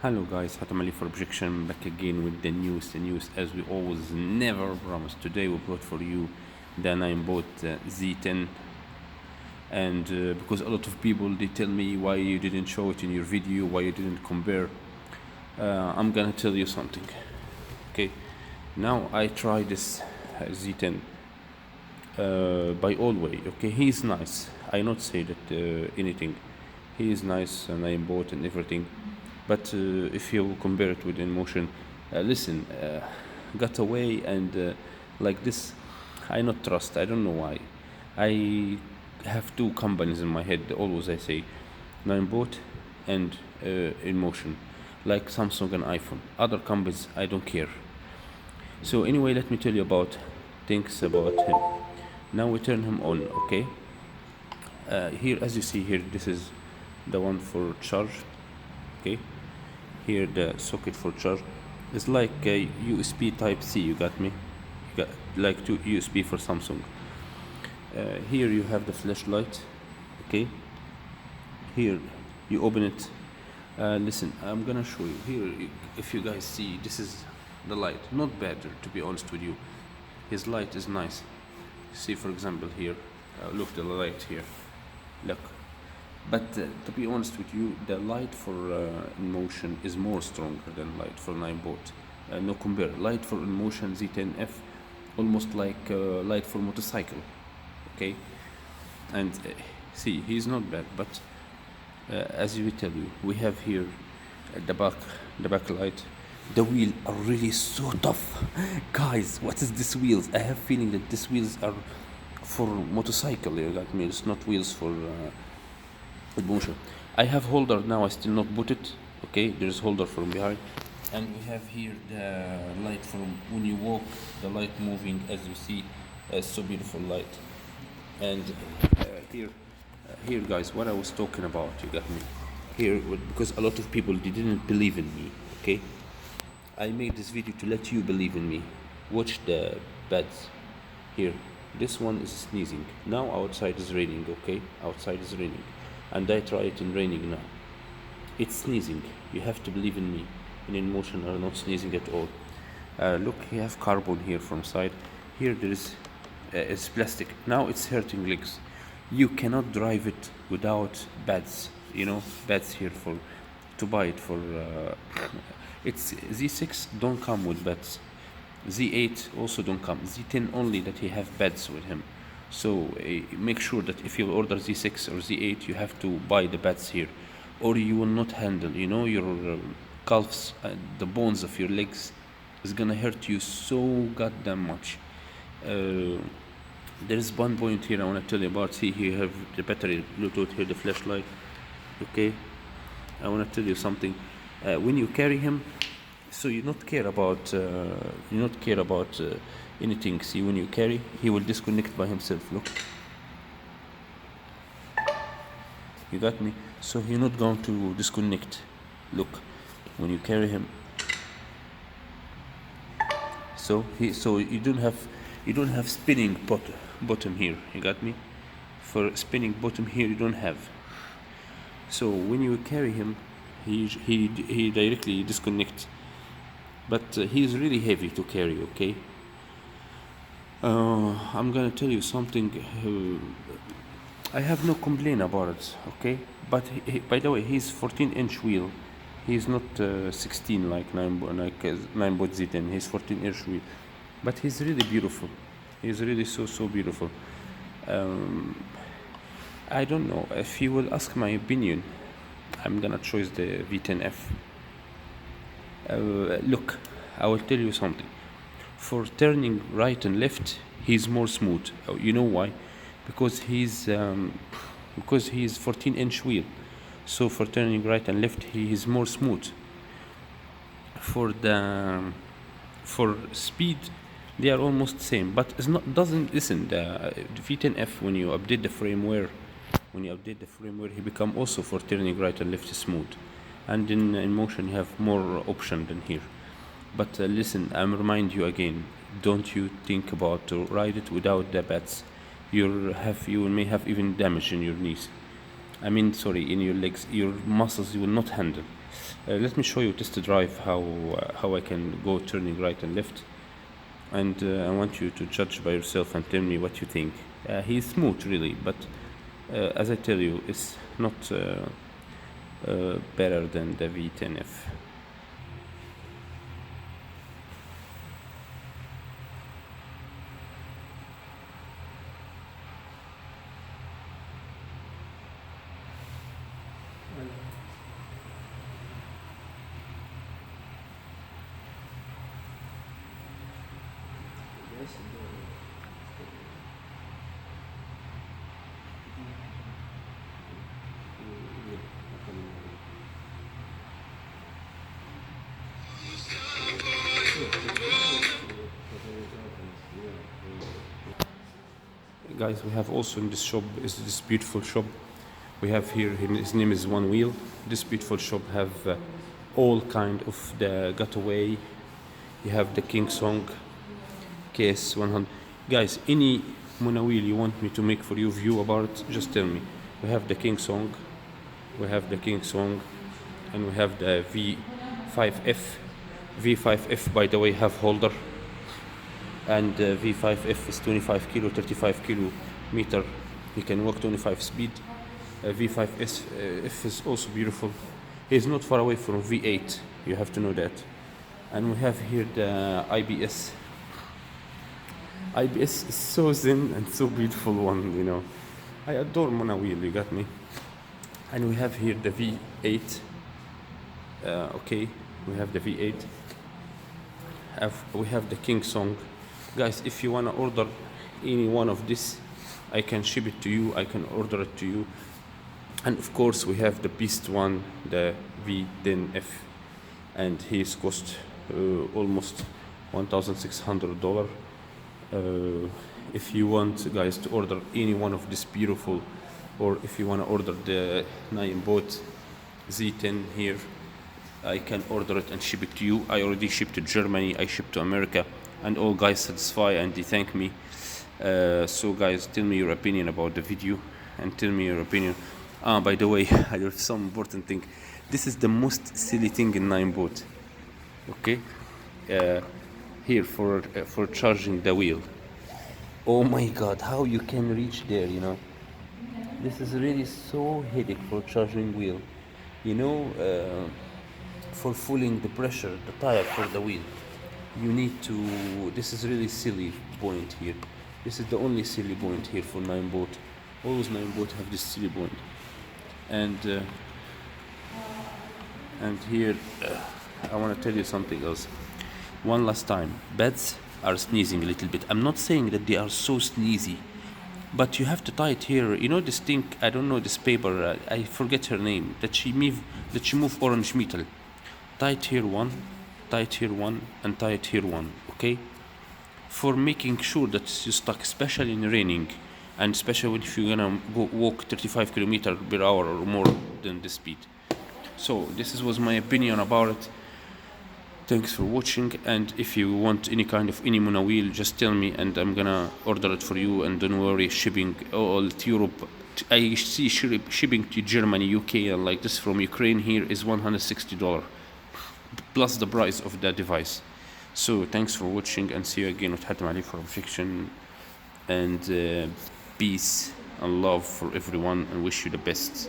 Hello guys, Hatam Ali for Objection, back again with the news as we always never promise. Today we brought for you the Ninebot Z10, and because a lot of people they tell me why you didn't show it in your video, why you didn't compare, I'm gonna tell you something. Okay, now I try this Z10 by all way. Okay, he's nice, I not say that anything, he is nice and I bought and everything, but if you compare it with inmotion, listen, got away and like this I not trust. I don't know why. I have two companies in my head always. I say Ninebot and inmotion, like Samsung and iPhone. Other companies I don't care. So anyway, let me tell you about things about him. Now we turn him on. Okay, here as you see here, this is the one for charge. Okay, here the socket for charge is like a USB type C. You got me? You got like two USB for Samsung. Here you have the flashlight. Okay, here you open it. Listen, I'm gonna show you here. If you guys see, this is the light, not bad to be honest with you. His light is nice. See, for example, here, look the light here, look. But to be honest with you, the light for inmotion is more stronger than light for Ninebot. No compare. Light for inmotion Z10F, almost like light for motorcycle. Okay, and see, he's not bad. But as we tell you, we have here the back light. The wheel are really so tough, guys. What is this wheels? I have feeling that these wheels are for motorcycle. You got me? It's not wheels for motion. I have holder now. I still not put it. Okay, there's holder from behind, and we have here the light from when you walk. The light moving, as you see, so beautiful light. And here, guys, what I was talking about. You got me? Here, because a lot of people they didn't believe in me. Okay. I made this video to let you believe in me. Watch the beds. Here, this one is sneezing. Now outside is raining, okay? Outside is raining. And I try it in raining now. It's sneezing. You have to believe in me. In inmotion are not sneezing at all. Look, you have carbon here from side. Here there is it's plastic. Now it's hurting legs. You cannot drive it without beds. You know, beds here for to buy it for it's Z6 don't come with beds. Z8 also don't come. Z10 only that he have beds with him. So make sure that if you order Z6 or Z8, you have to buy the beds here, or you will not handle. You know your calves, the bones of your legs is gonna hurt you so goddamn much. There is one point here I want to tell you about. See, here you have the battery, Bluetooth here, the flashlight. Okay, I want to tell you something. When you carry him, so you not care about anything. See, when you carry, he will disconnect by himself. Look, you got me. So he's not going to disconnect. Look, when you carry him, so you don't have spinning bottom here. You got me. For spinning bottom here, you don't have. So when you carry him, he directly disconnects, but he's really heavy to carry. Okay, I'm gonna tell you something. I have no complaint about it. Okay, but by the way, he's 14-inch wheel. He's not 16 like Ninebot Z10. He's 14-inch wheel, but he's really beautiful. He's really so beautiful. I don't know if you will ask my opinion. I'm gonna choose the V10F. Look, I will tell you something. For turning right and left, he's more smooth. You know why? Because he's 14-inch wheel. So for turning right and left, he is more smooth. For speed, they are almost same. But it's not. Doesn't listen. The V10F, when you update the firmware. He become also for turning right and left smooth, and in motion you have more option than here. But listen, I'm remind you again, don't you think about to ride it without the beds. You may have even damage in your knees. I mean, sorry, in your legs, your muscles you will not handle. Let me show you test drive how I can go turning right and left, and I want you to judge by yourself and tell me what you think. He's smooth really, but as I tell you, it's not better than the V10F. Guys, we have also in this shop is this beautiful shop. We have here his name is One Wheel. This beautiful shop have all kind of the Getaway. You have the King Song KS 100. Guys, any monowheel you want me to make for you view about it, just tell me. We have the King Song, and we have the V5F. V5F, by the way, have holder, and V5F is 25 kilo, 35 kilometer. You can walk 25 speed. V5F is also beautiful. It's not far away from V8. You have to know that. And we have here the IBS. IBS is so thin and so beautiful one, you know. I adore monowheel, you got me. And we have here the V8. Okay, we have the V8. We have the King Song. Guys, if you wanna order any one of this, I can ship it to you. I can order it to you. And of course, we have the beast one, the V10F, and his cost almost $1,600. If you want, guys, to order any one of this beautiful, or if you want to order the Ninebot Z10 here, I can order it and ship it to you. I already shipped to Germany, I shipped to America, and all guys satisfy and they thank me. So guys, tell me your opinion about the video, and tell me your opinion. By the way, there's some important thing. This is the most silly thing in Ninebot. Okay, here for charging the wheel. Oh my God, how you can reach there? You know, this is really so headache for charging wheel. You know, for filling the pressure, the tire for the wheel. You need to. This is really silly point here. This is the only silly point here for Ninebot. Always Ninebot have this silly point. And here I want to tell you something else. One last time, beds are sneezing a little bit. I'm not saying that they are so sneezy, but you have to tie it here. You know this thing, I don't know this paper, I forget her name, that she move orange metal. Tie it here one, tie it here one, and tie it here one, okay? For making sure that you stuck, especially in raining, and especially if you're gonna go walk 35 kilometers per hour or more than the speed. So this was my opinion about it. Thanks for watching, and if you want any kind of any monowheel, just tell me and I'm gonna order it for you. And don't worry, shipping all to Europe. I see shipping to Germany, UK, and like this from Ukraine here is $160 plus the price of the device. So thanks for watching, and see you again with Hatem Ali for Fiction, and peace and love for everyone, and wish you the best.